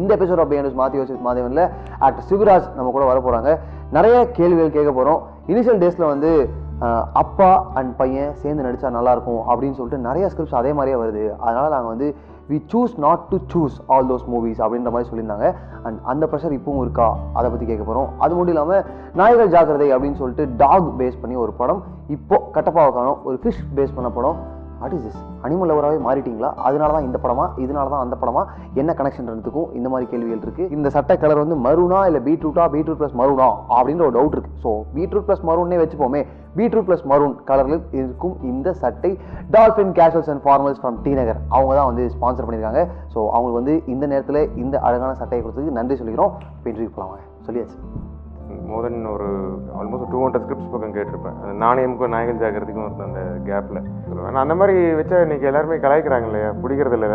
இந்த episode of behind மாத்தி Yosith மாதேவன்ல actor Shivraj நம்ம கூட வர போறாங்க. நிறைய கேள்விகள் கேட்க போறோம். இனிஷியல் டேஸ்ல வந்து அப்பா அண்ட் பையன் சேர்ந்து நடிச்சா நல்லா இருக்கும் அப்படின்னு சொல்லிட்டு நிறைய ஸ்கிரிப்ட்ஸ் அதே மாதிரியே வருது. அதனால நாங்கள் வந்து we choose not to choose all those movies அப்படின்ற மாதிரி சொல்லியிருந்தாங்க. அண்ட் அந்த ப்ரெஷர் இப்பவும் இருக்கா, அதை பற்றி கேட்க போகிறோம். அது மட்டும் இல்லாமல் நாய்கள் ஜாக்கிரதை அப்படின்னு சொல்லிட்டு டாக் பேஸ் பண்ணி ஒரு படம், இப்போ கட்டப்பாவை காணும் ஒரு ஃபிஷ் பேஸ் பண்ண படம். வாட் இஸ் திஸ், அனிமல் லவராகவே மாறிட்டீங்களா? அதனால தான் இந்த படமா, இதனால தான் அந்த படமா, என்ன கனெக்ஷன் இருந்துக்கும் இந்த மாதிரி கேள்விகள் இருக்குது. இந்த சட்டை கலர் வந்து மரூனா இல்லை பீட்ரூட்டா, பீட்ரூட் ப்ளஸ் மரூனா அப்படின்ற ஒரு டவுட் இருக்குது. ஸோ பீட்ரூட் ப்ளஸ் மரூன்னே வச்சுப்போமே, பீட்ரூட் ப்ளஸ் மரூன் கலரில் இருக்கும் இந்த சட்டை Dolphin casuals and formals from T Nagar அவங்க தான் வந்து ஸ்பான்சர் பண்ணியிருக்காங்க. ஸோ அவங்களுக்கு வந்து இந்த நேரத்தில் இந்த அழகான சட்டையை கொடுத்ததுக்கு நன்றி சொல்லிக்கிறோம். இன்டர்வியூ போகலாங்க, சொல்லியாச்சு. மோர் தென் ஒரு ஆல்மோஸ்ட் 200 ஸ்கிரிப்ட்ஸ் பக்கம் கேட்டிருப்பேன். அந்த நாணயமுக்கும் நாய்கள் ஜாக்கிறதுக்கும் இருக்கும் அந்த கேப்பில் சொல்லுவேன். அந்த மாதிரி வச்சா இன்றைக்கி எல்லாருமே கலாய்க்கிறாங்க இல்லையா, பிடிக்கிறது இல்லை.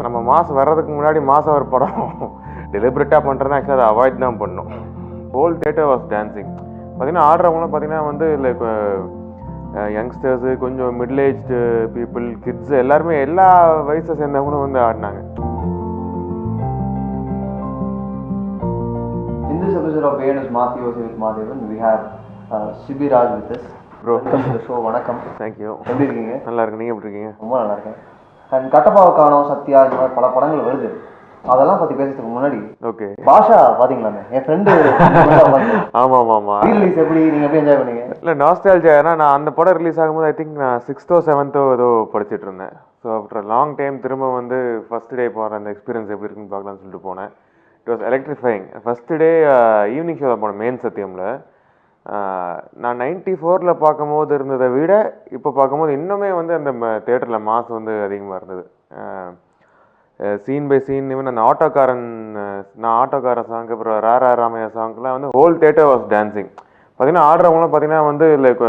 நம்ம மாதம் வர்றதுக்கு முன்னாடி மாதம் ஒரு படம் டெலிபரேட்டாக பண்ணுறதுனா ஆக்சுவலாக அதை அவாய்ட் தான் பண்ணணும். Whole theatre was dancing. பார்த்தீங்கன்னா ஆடுறவங்களாம் பார்த்தீங்கன்னா வந்து லைக் யங்ஸ்டர்ஸு, கொஞ்சம் மிடில் ஏஜ்டு பீப்புள், கிட்ஸு எல்லாருமே எல்லா வயசை சேர்ந்தவங்களும் வந்து ஆடினாங்க. In this episode of A&S Mathi with Madhavan, we have Sibiraj with us. Bro, welcome to the show. வணக்கம். Thank you. எப்படி இருக்கீங்க? நல்லா இருக்கு, நீங்கள் எப்படி இருக்கீங்க? ரொம்ப நல்லா இருக்கேன். அண்ட் கட்டப்பாவை காணும், சத்யா, இந்த மாதிரி பல படங்கள் வருது. அதெல்லாம் பற்றி பேசுறதுக்கு முன்னாடி ஓகே பாஷா பார்த்தீங்களாமே, என் ஃப்ரெண்டு. ஆமாம் ஆமாம் ஆமாம். ரிலீஸ் எப்படி நீங்கள் எப்படி என்ஜாய் பண்ணீங்க? இல்லை நாஸ்டால்ஜியா, ஏன்னா நான் அந்த படம் ரிலீஸ் ஆகும்போது ஐ திங்க் நான் 6th or 7th ஏதோ படிச்சுட்டு இருந்தேன். ஸோ ஆஃப்டர் லாங் டைம் திரும்ப வந்து ஃபஸ்ட் டே போகிற அந்த எக்ஸ்பீரியன்ஸ் எப்படி இருக்குன்னு பார்க்கலான்னு சொல்லிட்டு போனேன். It was electrifying. First day evening show தான் போனேன் மெயின் சத்தியமில். நான் 94 பார்க்கும்போது இருந்ததை விட இப்போ பார்க்கும்போது இன்னுமே வந்து அந்த தேட்டரில் மாஸ் வந்து அதிகமாக இருந்தது. சீன் பை சீன், ஈவன் அந்த ஆட்டோக்காரன், நான் ஆட்டோக்காரன் சாங், அப்புறம் ராரா ராமையா சாங்க்லாம் வந்து ஹோல் தியேட்டர் வாஸ் டான்சிங். பார்த்தீங்கன்னா ஆடுறவங்களாம் பார்த்தீங்கன்னா வந்து லைக்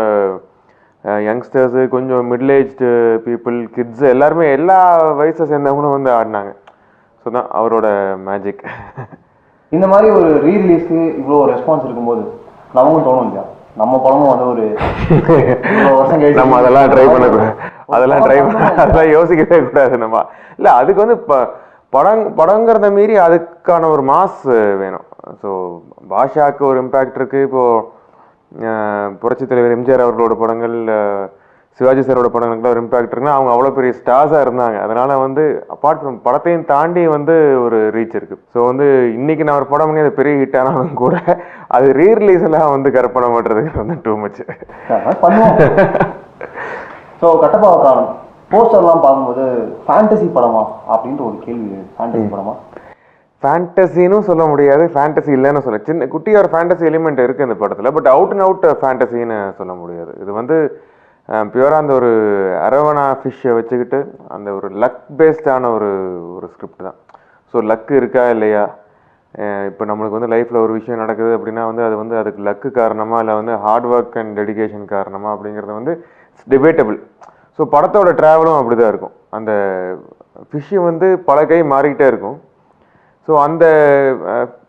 யங்ஸ்டர்ஸு, கொஞ்சம் மிடில் ஏஜ்டு பீப்புள், கிட்ஸு எல்லாருமே எல்லா வயசை சேர்ந்தவங்களும் வந்து ஆடினாங்க. ஸோ தான் அவரோட மேஜிக். இந்த மாதிரி ஒரு ரீரிலீஸ்க்கு இவ்வளோ ரெஸ்பான்ஸ் இருக்கும்போது நமக்கும் தோணும் இல்லையா, நம்ம படமும் வந்து ஒரு வருஷம் கழிச்சு நம்ம அதெல்லாம் ட்ரை பண்ணக்கூடாது, அதெல்லாம் யோசிக்கவே கூடாது நம்ம. இல்லை அதுக்கு வந்து படங்கிறத மீறி அதுக்கான ஒரு மாஸ் வேணும். ஸோ பாஷாவுக்கு ஒரு இம்பேக்ட் இருக்குது. இப்போது புரட்சித் தலைவர் எம்ஜிஆர் அவர்களோட படங்கள், சிவாஜி சாரோட படங்களுக்குலாம் ஒரு இம்பேக்ட் இருக்குன்னா அவங்க அவ்வளோ பெரிய ஸ்டார்ஸாக இருந்தாங்க. அதனால் வந்து அப்பார்ட் ஃப்ரம் படத்தையும் தாண்டி வந்து ஒரு ரீச் இருக்குது. ஸோ வந்து இன்றைக்கி நான் ஒரு படம் பண்ணி அது பெரிய ஹிட் ஆனாலும் கூட அது ரீரிலீஸ் எல்லாம் வந்து கற்பனை பண்ணுறதுக்கு வந்து டூ மச் பண்ணுவோம். ஸோ கட்டப்பாவை காணும் போஸ்டர்லாம் பார்க்கும்போது ஃபேண்டசி படமா அப்படின்ற ஒரு கேள்வி. ஃபேண்டசி படமா? ஃபேண்டசின்னு சொல்ல முடியாது, ஃபேண்டசி இல்லைன்னு சொல்ல, சின்ன குட்டியாக ஒரு ஃபேண்டசி எலிமெண்ட் இருக்குது இந்த படத்தில். பட் அவுட் அண்ட் அவுட் ஃபேண்டசின்னு சொல்ல முடியாது. இது வந்து பியூராக அந்த ஒரு அரவணா ஃபிஷ்ஷை வச்சுக்கிட்டு அந்த ஒரு லக் பேஸ்டான ஒரு ஸ்கிரிப்ட் தான். ஸோ லக்கு இருக்கா இல்லையா, இப்போ நம்மளுக்கு வந்து லைஃப்பில் ஒரு விஷயம் நடக்குது அப்படின்னா வந்து அது வந்து அதுக்கு லக்கு காரணமாக இல்லை வந்து ஹார்ட் ஒர்க் அண்ட் டெடிகேஷன் காரணமாக அப்படிங்கிறது வந்து இட்ஸ் டிபேட்டபிள். ஸோ படத்தோட ட்ராவலும் அப்படி தான் இருக்கும். அந்த ஃபிஷ்ஷு வந்து பல கை மாறிக்கிட்டே இருக்கும். ஸோ அந்த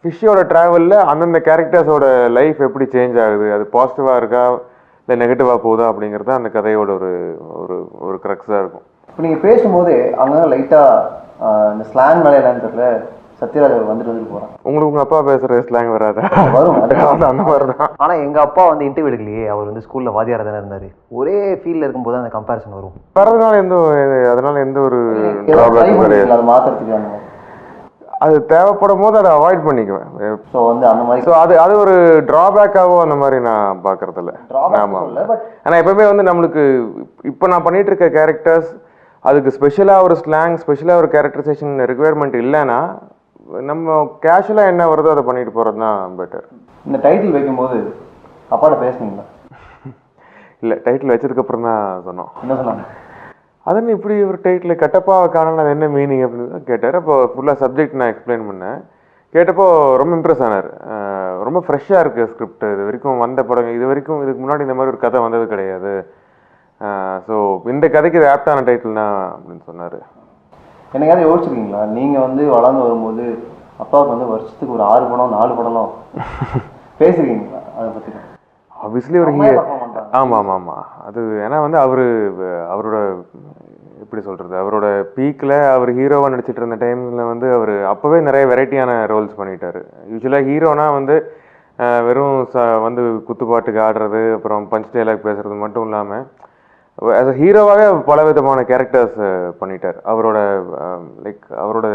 ஃபிஷ்ஷோட ட்ராவலில் அந்தந்த கேரக்டர்ஸோட லைஃப் எப்படி சேஞ்ச் ஆகுது, அது பாசிட்டிவாக இருக்கா இல்லை நெகட்டிவாக போகுதா அப்படிங்கிறது அந்த கதையோட ஒரு க்ரக்ஸாக இருக்கும். இப்போ நீங்கள் பேசும்போது அங்கே லைட்டாக இந்த ஸ்லாங் மேலே என்னன்னு தெரியல, சத்யராஜ் அவர் வந்துட்டு போகிறான். உங்களுக்கு உங்கள் அப்பா பேசுகிற ஸ்லாங் வராதா? வரும், அந்த மாதிரி தான். ஆனால் எங்கள் அப்பா வந்து இன்டர்வியூ எடுக்கலையே, அவர் வந்து ஸ்கூலில் வாத்தியார் தானே இருந்தார். ஒரே ஃபீல்டில் இருக்கும்போது அந்த கம்பேரிசன் வரும். அதனால எந்த ஒரு ட்ராபேக்கும் கிடையாது. அதை மாற்றுறதுக்கு அந்த மாதிரி அது தேவைப்படும் போது அதை அவாய்ட் பண்ணிக்குவேன். ஸோ வந்து அந்த மாதிரி ஸோ அது ஒரு ட்ராபேக்காகவோ அந்த மாதிரி நான் பார்க்கறதில்ல. ஆமாம், ஆனால் எப்பவுமே வந்து நம்மளுக்கு இப்போ நான் பண்ணிட்டு இருக்க கேரக்டர்ஸ் அதுக்கு ஸ்பெஷலாக ஒரு ஸ்லாங், ஸ்பெஷலாக ஒரு கேரக்டரைசேஷன் ரெக்குயர்மெண்ட் இல்லைன்னா நம்ம கேஷுவலாக என்ன வருதோ அதை பண்ணிட்டு போகிறது தான் பெட்டர். இந்த டைட்டில் வைக்கும்போது அப்பாட்ட பேசுனீங்களா? இல்லை, டைட்டில் வச்சதுக்கப்புறம் தான் சொன்னோம். என்ன சொன்னாங்க? அதன்னு இப்படி ஒரு டைட்டில் கட்டப்பாவை காணல, அது என்ன மீனிங் அப்படின்னு கேட்டார். அப்போ ஃபுல்லாக சப்ஜெக்ட் நான் எக்ஸ்பிளைன் பண்ணேன். கேட்டப்போ ரொம்ப இம்ப்ரெஸ் ஆனார். ரொம்ப ஃப்ரெஷ்ஷாக இருக்குது ஸ்கிரிப்ட், இது வரைக்கும் வந்த படம், இதுக்கு முன்னாடி இந்த மாதிரி ஒரு கதை வந்தது கிடையாது. ஸோ இந்த கதைக்கு இது ஆப்டான டைட்டில் தான் அப்படின்னு சொன்னார். என்னைக்காவது யோசிச்சிருக்கீங்களா, நீங்கள் வந்து வளர்ந்து வரும்போது அப்பாவுக்கு வந்து வருஷத்துக்கு ஒரு 6 படம் 4 படம்லாம் பேசுகிறீங்களா அதை பற்றி? ஆப்வியஸ்லி ஒரு ஆமாம் ஆமாம் ஆமாம். அது ஏன்னா வந்து அவரோட எப்படி சொல்கிறது, அவரோட பீக்கில் அவர் ஹீரோவாக நடிச்சிட்டு இருந்த டைமில் வந்து அவர் அப்போவே நிறைய வெரைட்டியான ரோல்ஸ் பண்ணிட்டார். யூஸ்வலாக ஹீரோனா வந்து வெறும் வந்து குத்துப்பாட்டுக்கு ஆடுறது, அப்புறம் பஞ்ச் டைலாக் பேசுறது மட்டும் இல்லாமல் ஆஸ் அ ஹீரோவாகவே பல விதமான கேரக்டர்ஸ் பண்ணிட்டார் அவரோட லைக் அவரோட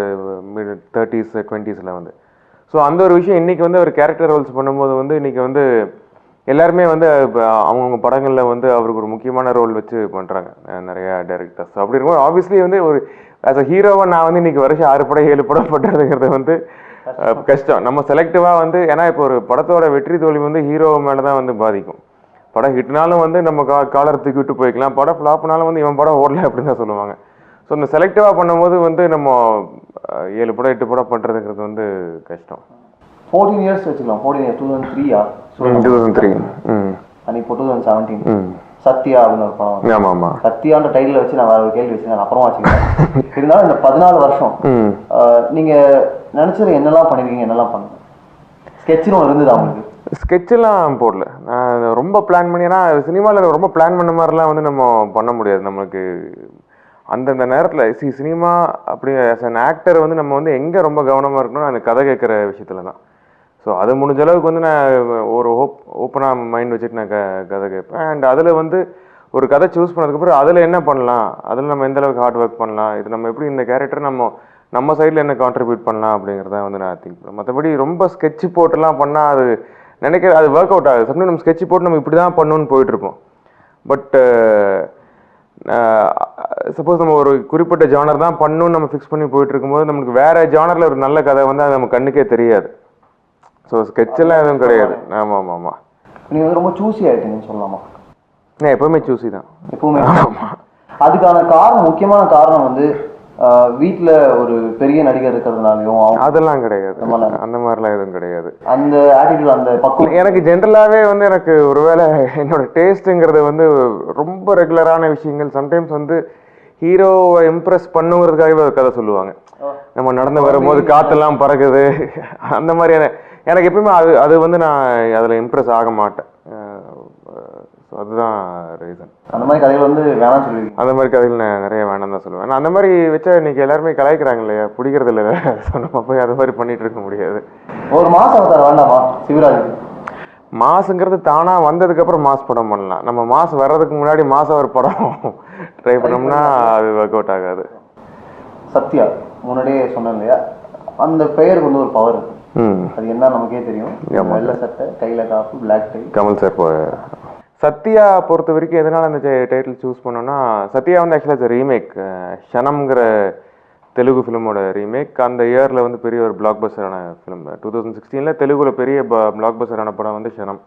மிட் 30s 20s வந்து. ஸோ அந்த ஒரு விஷயம் இன்றைக்கி வந்து அவர் கேரக்டர் ரோல்ஸ் பண்ணும்போது வந்து இன்றைக்கி வந்து எல்லாருமே வந்து அவங்கவுங்க படங்களில் வந்து அவருக்கு ஒரு முக்கியமான ரோல் வச்சு பண்ணுறாங்க நிறையா டைரக்டர்ஸ். அப்படி இருக்கும்போது ஆப்வியஸ்லி வந்து ஒரு ஆஸ் அ ஹீரோவாக நான் வந்து இன்றைக்கி வருஷம் 6 படம் 7 படம் பண்ணுறதுங்கிறது வந்து கஷ்டம். நம்ம செலக்டிவாக வந்து ஏன்னா இப்போ ஒரு படத்தோட வெற்றி தோல்வி வந்து ஹீரோ மேலே தான் வந்து பாதிக்கும். படம் ஹிட்னாலும் வந்து நம்ம காலர் தூக்கி விட்டு போய்க்கலாம், படம் ஃப்ளாப்னாலும் வந்து இவன் படம் ஓடல அப்படின்னு தான் சொல்லுவாங்க. ஸோ இந்த செலக்டிவாக பண்ணும்போது வந்து நம்ம 7 படம் 8 படம் பண்ணுறதுங்கிறது வந்து கஷ்டம். 14 years வச்சுக்கலாம். 14 years 2003 2003 இப்போ 2017 சத்யா அப்படின்னு ஒரு படம். ஆமாம் ஆமாம், சத்யான்ற டைட்டில் வச்சு நான் வேற ஒரு கேள்வி வச்சுருக்கேன், அப்புறமா வச்சுக்கிறேன். இருந்தாலும் இந்த 14 வருஷம் நீங்கள் நினச்சது என்னெல்லாம் பண்ணிருக்கீங்க, என்னெல்லாம் பண்ணுங்க? ஸ்கெட்சுன்னு ஒன்று இருந்தது அவங்களுக்கு? ஸ்கெட்செல்லாம் போடல, நான் ரொம்ப பிளான் பண்ணி, ஏன்னா சினிமாவில் ரொம்ப பிளான் பண்ண மாதிரிலாம் வந்து நம்ம பண்ண முடியாது. நம்மளுக்கு அந்தந்த நேரத்தில் சினிமா அப்படி ஆஸ் அன் ஆக்டர் வந்து நம்ம வந்து எங்கே ரொம்ப கவனமாக இருக்கணும் அந்த கதை கேட்குற விஷயத்துல தான். ஸோ அது முடிஞ்ச அளவுக்கு வந்து நான் ஒரு ஓப்பனாக மைண்ட் வச்சுட்டு நான் கதை கேட்பேன். அண்ட் அதில் வந்து ஒரு கதை சூஸ் பண்ணதுக்கப்புறம் அதில் என்ன பண்ணலாம், அதில் நம்ம எந்த அளவுக்கு ஹார்ட் ஒர்க் பண்ணலாம், இது நம்ம எப்படி இந்த கேரக்டர் நம்ம சைடில் என்ன கான்ட்ரிபியூட் பண்ணலாம் அப்படிங்கிறத வந்து நான் திங்க் பண்ணேன். மற்றபடி ரொம்ப ஸ்கெட்சு போட்டுலாம் பண்ணால் அது அது ஒர்க் அவுட் ஆகுது. சம்டைம் நம்ம ஸ்கெட்சு போட்டு நம்ம இப்படி தான் பண்ணணும்னு போயிட்டுருப்போம். பட் சப்போஸ் நம்ம ஒரு குறிப்பிட்ட ஜானர் தான் பண்ணணும்னு நம்ம ஃபிக்ஸ் பண்ணி போயிட்டு இருக்கும்போது நமக்கு வேறு ஜானரில் ஒரு நல்ல கதை வந்து அது நம்ம கண்ணுக்கே தெரியாது. ஸோ ஸ்கெட்செல்லாம் எதுவும் கிடையாது. ஆமாம் ஆமாம் ஆமாம். நீங்கள் வந்து ரொம்ப சூஸி ஆகிட்டீங்கன்னு சொல்லலாமா? நான் எப்போவுமே சூஸி தான். எப்பவுமே. அதுக்கான காரணம், முக்கியமான காரணம் வந்து வீட்டில் ஒரு பெரிய நடிகர் இருக்கிறதுனாலையும்? அதெல்லாம் கிடையாது, அந்த மாதிரிலாம் எதுவும் கிடையாது. அந்த ஆட்டிடியூட், அந்த பக்கம் எனக்கு ஜென்ரலாகவே வந்து எனக்கு ஒருவேளை என்னோட டேஸ்ட்டுங்கிறது வந்து ரொம்ப ரெகுலரான விஷயங்கள். சம்டைம்ஸ் வந்து ஹீரோவை இம்ப்ரெஸ் பண்ணுங்கிறதுக்காகவே ஒரு கதை சொல்லுவாங்க. நம்ம நடந்து வரும்போது காற்றெல்லாம் பறக்குது, அந்த மாதிரியான எனக்கு எப்பவுமே அது வந்து நான் அதில் இம்ப்ரெஸ் ஆக மாட்டேன். ஸோ அதுதான் ரீசன். அந்த மாதிரி கதைகள் வந்து வேணாம் சொல்லுவீங்க? அந்த மாதிரி கதைகள் நான் நிறைய வேணாம் தான் சொல்லுவேன். நான் அந்த மாதிரி வச்சா இன்னைக்கு எல்லாருமே கலாய்க்கிறாங்க இல்லையா, பிடிக்கிறது இல்லை. ஸோ நம்ம போய் அது மாதிரி பண்ணிட்டு இருக்க முடியாது. ஒரு மாசம் அவதாரம் வேண்டாமா சிவராஜ்? மாசுங்கிறது தானாக வந்ததுக்கப்புறம் மாஸ் படம் பண்ணலாம். நம்ம மாஸ் வர்றதுக்கு முன்னாடி மாசம் ஒரு படம் ட்ரை பண்ணோம்னா அது ஒர்க் அவுட் ஆகாது. சத்யா முன்னாடியே சொன்னேன் இல்லையா, அந்த பெயருக்கு வந்து ஒரு பவர் இருக்கு. அது என்ன நமக்கே தெரியும். வெள்ளை சட்டை, கையில காப்பு, black tie. Kamal sir Sathya பொறுத்த வரைக்கும் எதனால அந்த டைட்டில் சூஸ் பண்ணோன்னா, சத்யா வந்து ஆக்சுவலாக ரீமேக், ஷனம்ங்கிற தெலுங்கு ஃபிலிமோட ரீமேக். அந்த இயரில் வந்து பெரிய ஒரு பிளாக் பஸ்டரான ஃபிலிம். 2016 தெலுங்குல பெரிய பிளாக் பஸ்டரான படம் வந்து ஷனம்.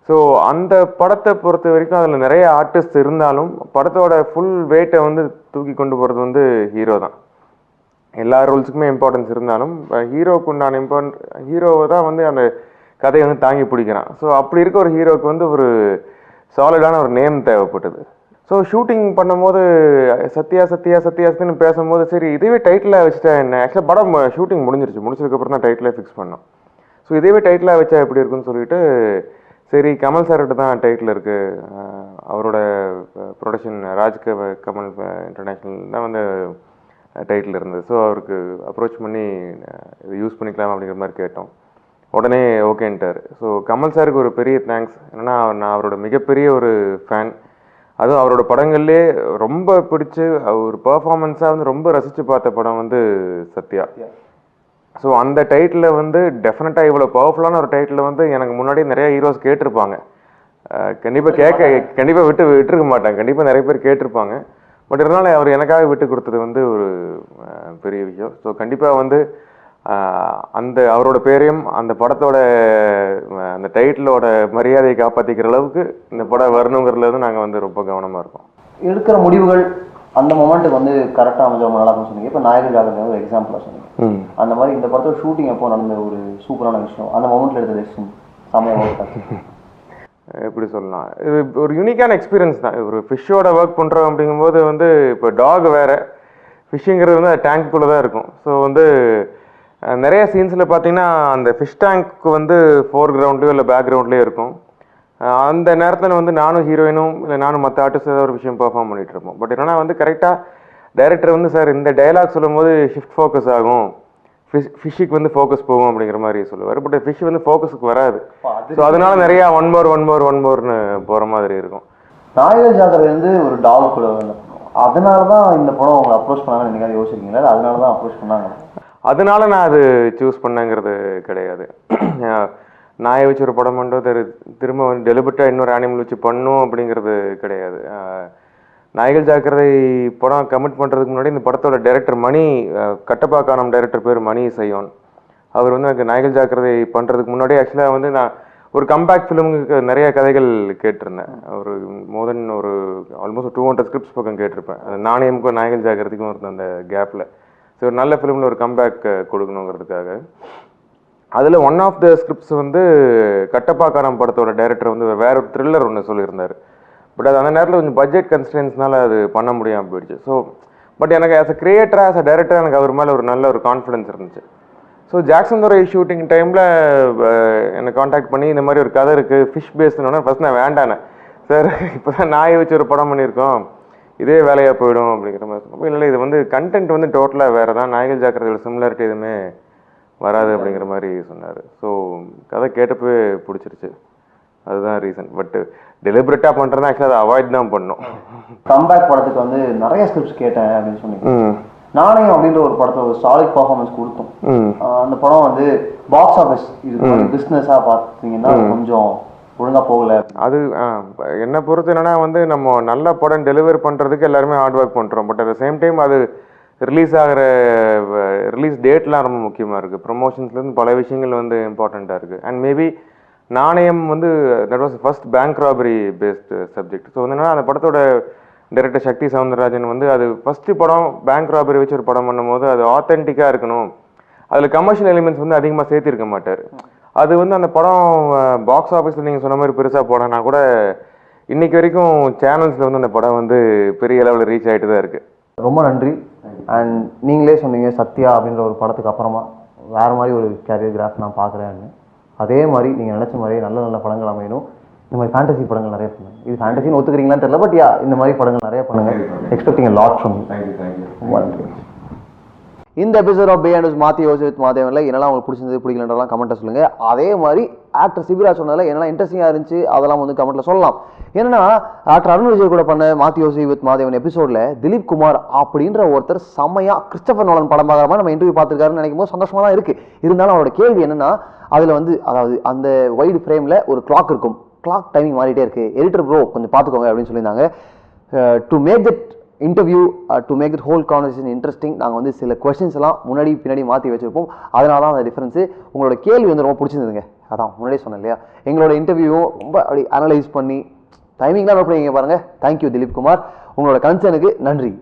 ஸோ அந்த படத்தை பொறுத்த வரைக்கும் அதில் நிறைய ஆர்டிஸ்ட் இருந்தாலும் படத்தோட ஃபுல் வெயிட்டை வந்து தூக்கி கொண்டு போகிறது வந்து ஹீரோ தான். எல்லா ரோல்ஸுக்குமே இம்பார்ட்டன்ஸ் இருந்தாலும் ஹீரோவுக்கு உண்டான ஹீரோவை தான் வந்து அந்த கதையை வந்து தாங்கி பிடிக்கிறான். ஸோ அப்படி இருக்க ஒரு ஹீரோவுக்கு வந்து ஒரு சாலிடான ஒரு நேம் தேவைப்பட்டது. ஸோ ஷூட்டிங் பண்ணும்போது சத்யா சத்யா சத்யாஸ்ன்னு பேசும்போது சரி இதுவே டைட்டிலாக வச்சுட்டா என்ன, ஆக்சுவலாக படம் ஷூட்டிங் முடிஞ்சதுக்கப்புறம் தான் டைட்டிலே ஃபிக்ஸ் பண்ணோம். ஸோ இதுவே டைட்டிலாக வச்சா எப்படி இருக்குன்னு சொல்லிட்டு சரி கமல் சார்கிட்ட தான் டைட்டில் இருக்குது, அவரோட ப்ரொடக்ஷன் கமல் இன்டர்நேஷ்னல் தான் வந்து டைட்டில் இருந்தது. ஸோ அவருக்கு அப்ரோச் பண்ணி இது யூஸ் பண்ணிக்கலாம் அப்படிங்கிற மாதிரி கேட்டோம். உடனே ஓகேன்ட்டார். ஸோ கமல் சாருக்கு ஒரு பெரிய தேங்க்ஸ். ஏன்னா நான் அவரோட மிகப்பெரிய ஒரு ஃபேன். அதுவும் அவரோட படங்கள்லே ரொம்ப பிடிச்சி ஒரு பர்ஃபார்மன்ஸாக வந்து ரொம்ப ரசித்து பார்த்த படம் வந்து சத்யா. ஸோ அந்த டைட்டில் வந்து டெஃபினட்டாக இவ்வளோ பவர்ஃபுல்லான ஒரு டைட்டில் வந்து எனக்கு முன்னாடி நிறைய ஹீரோஸ் கேட்டிருப்பாங்க. கண்டிப்பாக விட்டுருக்க மாட்டாங்க, கண்டிப்பாக நிறைய பேர் கேட்டிருப்பாங்க. பட் இருந்தாலும் அவர் எனக்காக விட்டு கொடுத்தது வந்து ஒரு பெரிய விஷயம். ஸோ கண்டிப்பாக வந்து அந்த அவரோட பேரையும் அந்த படத்தோட அந்த டைட்டிலோட மரியாதையை காப்பாற்றிக்கிற அளவுக்கு இந்த படம் வரணுங்கிறதுல வந்து நாங்கள் வந்து ரொம்ப கவனமாக இருக்கோம். எடுக்கிற முடிவுகள் அந்த மொமெண்ட்டுக்கு வந்து கரெக்டாக அமைஞ்ச நல்லா சொன்னீங்க. இப்போ நாயகர் ஜாதகம் ஒரு எக்ஸாம்பிளாக சொன்னீங்க. அந்த மாதிரி இந்த படத்தோட ஷூட்டிங் எப்போ நடந்த ஒரு சூப்பரான விஷயம், அந்த மொமெண்ட்டில் எடுத்த டெசிஷன் சமயம் எப்படி சொல்லலாம், இது ஒரு யூனிக்கான எக்ஸ்பீரியன்ஸ் தான். ஒரு ஃபிஷ்ஷோட ஒர்க் பண்ணுறோம் அப்படிங்கும்போது வந்து இப்போ டாக் வேறு, ஃபிஷ்ஷுங்கிறது வந்து டேங்க்குள்ளே தான் இருக்கும். ஸோ வந்து நிறைய சீன்ஸில் பார்த்தீங்கன்னா அந்த ஃபிஷ் டேங்க்கு வந்து ஃபோர் கிரவுண்ட்லேயோ இல்லை பேக்ரவுண்ட்லேயோ இருக்கும். அந்த நேரத்தில் வந்து நானும் ஹீரோயினும் இல்லை நானும் மற்ற ஆர்டிஸ்ட் ஏதாவது ஒரு விஷயம் பெர்ஃபார்ம் பண்ணிட்டு இருப்போம். பட் என்னன்னா வந்து கரெக்டாக டைரக்டர் வந்து சார் இந்த டைலாக் சொல்லும்போது ஷிஃப்ட் ஃபோக்கஸ் ஆகும், ஃபிஷ்ஷுக்கு வந்து ஃபோக்கஸ் போகும் அப்படிங்கிற மாதிரி சொல்லுவார். பட் ஃபிஷ் வந்து ஃபோக்கஸுக்கு வராது. ஸோ அதனால நிறையா ஒன் மோர்னு போகிற மாதிரி இருக்கும். நாயகர் ஜாக்கிரதை வந்து ஒரு டாக் கூட அதனால தான் இந்த படம் அவங்க அப்ரோச் பண்ணாங்கன்னு நீங்கள் யோசிக்கிறீங்களா? அதனால தான் அப்ரோச் பண்ணாங்க. அதனால நான் அது சூஸ் பண்ணேங்கிறது கிடையாது. நாயை வச்சு ஒரு படம் பண்ணுறது திரும்ப வந்து டெலிபரேட்டாக இன்னொரு அனிமல் வச்சு பண்ணும் அப்படிங்கிறது கிடையாது. நாயகர் ஜாக்கிரதை படம் கமிட் பண்ணுறதுக்கு முன்னாடி இந்த படத்தோட டைரக்டர் மணி, கட்டப்பாக்கானம் டைரக்டர் பேர் மணி சையோன், அவர் வந்து எனக்கு நாயகர் ஜாக்கிரதை பண்ணுறதுக்கு முன்னாடி ஆக்சுவலாக வந்து நான் ஒரு கம்பேக் ஃபிலிமுக்கு நிறைய கதைகள் கேட்டிருந்தேன். ஒரு மோர் தென் ஒரு ஆல்மோஸ்ட் 200 ஸ்கிரிப்ட்ஸ் பக்கம் கேட்டிருப்பேன். அந்த நாணயமுக்கும் நாயகர் ஜாக்கிரதைக்கும் இருந்த அந்த கேப்பில். ஸோ ஒரு நல்ல ஃபிலிமில் ஒரு கம்பேக் கொடுக்கணுங்கிறதுக்காக அதில் ஒன் ஆஃப் த ஸ்கிரிப்ட்ஸ் வந்து கட்டப்பாக்கானம் படத்தோட டைரக்டர் வந்து வேற ஒரு த்ரில்லர் ஒன்று சொல்லியிருந்தார். பட் அது அந்த நேரத்தில் கொஞ்சம் பட்ஜெட் கன்ஸ்டன்ஸ்னால அது பண்ண முடியாமல் போயிடுச்சு. ஸோ பட் எனக்கு ஆஸ் அ கிரியேட்டராக ஆஸ் அ டைரக்டர் எனக்கு அவர் மேலே ஒரு நல்ல ஒரு கான்ஃபிடன்ஸ் இருந்துச்சு. ஸோ ஜாக்சன் துரை ஷூட்டிங் டைமில் என்னை காண்டாக்ட் பண்ணி இந்த மாதிரி ஒரு கதை இருக்குது ஃபிஷ் பேஸ்டுன்னு. ஃபர்ஸ்ட் நான் வேண்டானேன், சார் இப்போ தான் நாயை வச்சு ஒரு படம் பண்ணியிருக்கோம், இதே வேலையாக போயிடும் அப்படிங்கிற மாதிரி. இல்லை இது வந்து கண்டென்ட் வந்து டோட்டலாக வேறு தான், நாயகர் ஜாக்கிரதையோட சிமிலாரிட்டி எதுவுமே வராது அப்படிங்கிற மாதிரி சொன்னார். ஸோ கதை கேட்டப்பவே பிடிச்சிருச்சு, அதுதான் ரீசன். பட் டெலிபரேட்டாக பண்ணுறதா ஆக்சுவலாக அதை அவாய்ட் தான் பண்ணோம். கம்பேக் படத்துக்கு வந்து நிறைய ஸ்கிரிப்ட்ஸ் கேட்டேன் அப்படின்னு சொன்னீங்க. நாணயம் அப்படின்ற ஒரு படத்தை ஒரு சாலிட் பர்ஃபார்மன்ஸ் கொடுத்தோம். அந்த படம் வந்து பாக்ஸ் ஆஃபீஸ் இது பிஸ்னஸாக பார்த்தீங்கன்னா கொஞ்சம் ஒழுங்காக போகல. அது என்னை பொறுத்து என்னன்னா வந்து நம்ம நல்ல படம் டெலிவரி பண்ணுறதுக்கு எல்லாருமே ஹார்ட் ஒர்க் பண்ணுறோம். But at the same time அது ரிலீஸ் ஆகிற ரிலீஸ் டேட்லாம் ரொம்ப முக்கியமாக இருக்குது. ப்ரொமோஷன்ஸ்லேருந்து பல விஷயங்கள் வந்து இம்பார்ட்டண்ட்டாக இருக்குது. அண்ட் மேபி நாணயம் வந்து that was first bank robbery based subject. So வந்து அந்த படத்தோட டைரக்டர் சக்தி சவுந்தரராஜன் வந்து அது ஃபஸ்ட்டு படம் பேங்க் ராபரி வச்சு ஒரு படம் பண்ணும்போது அது ஆத்தென்டிக்காக இருக்கணும், அதில் கமர்ஷியல் எலிமெண்ட்ஸ் வந்து அதிகமாக சேர்த்திருக்க மாட்டார். அது வந்து அந்த படம் பாக்ஸ் ஆஃபீஸில் நீங்கள் சொன்ன மாதிரி பெருசாக போனேன்னா கூட இன்னைக்கு வரைக்கும் சேனல்ஸில் வந்து அந்த படம் வந்து பெரிய லெவலில் ரீச் ஆகிட்டு தான் இருக்குது. ரொம்ப நன்றி. அண்ட் நீங்களே சொன்னீங்க சத்யா அப்படின்ற ஒரு படத்துக்கு அப்புறமா வேறு மாதிரி ஒரு கேரியோகிராஃப் நான் பார்க்குறேன்னு. அதே மாதிரி நீங்கள் நினச்ச மாதிரியே நல்ல நல்ல படங்கள் அமையணும். இந்த மாதிரி ஃபேண்டசி படங்கள் நிறைய பண்ணுங்க. இது ஃபேண்டசின்னு ஒத்துக்கிறீங்களான்னு தெரியல, பட் யா இந்த மாதிரி படங்கள் நிறைய பண்ணுங்க. Expecting lot from you. இந்த எபிசோட் ஆஃப் பிஹைண்ட் மாத்தி யோசி வித் மாதேவன்ல என்னெல்லாம் உங்களுக்கு பிடிச்சிருந்தது பிடிக்கலன்றலாம் கமெண்ட்டை சொல்லுங்க. அதே மாதிரி ஆக்டர் சிபிராஜ் சொன்னதில் என்னெல்லாம் இன்ட்ரெஸ்டிங்காக இருந்துச்சு அதெல்லாம் வந்து கமெண்ட்ல சொல்லலாம். ஏன்னா ஆக்டர் அருண் விஜய் கூட பண்ண மாத்தி யோசி வித் மாதேவன் எபிசோட்ல திலீப் குமார் அப்படின்ற ஒருத்தர் செம்மையா கிறிஸ்டபர் நோலன் படம் பார்க்குற மாதிரி நம்ம இன்டர்வியூ பார்த்துருக்காருன்னு நினைக்கும் போது சந்தோஷமா தான் இருக்கு. இருந்தாலும் அவரோட கேள்வி என்னன்னா, அதில் வந்து அதாவது அந்த வைடு ஃப்ரேமில் ஒரு கிளாக் இருக்கும், கிளாக் டைமிங் மாறிட்டே இருக்கு, எடிட்டர் ப்ரோ கொஞ்சம் பார்த்துக்கோங்க அப்படின்னு சொல்லியிருந்தாங்க. To make that interview to make that whole conversation interesting நாங்கள் வந்து சில கொஸ்டின்ஸ் எல்லாம் முன்னாடி பின்னாடி மாற்றி வச்சிருப்போம். அதனால தான் அந்த டிஃப்ரென்ஸு. உங்களோட கேள்வி வந்து ரொம்ப பிடிச்சிருந்ததுங்க. அதான் முன்னாடியே சொன்னேன் இல்லையா, எங்களோட இன்டர்வியூவும் ரொம்ப அப்படி அனலைஸ் பண்ணி டைமிங்லாம் நோட் பண்ணிங்க பாருங்கள். தேங்க்யூ திலீப் குமார், உங்களோட கன்சர்னுக்கு நன்றி.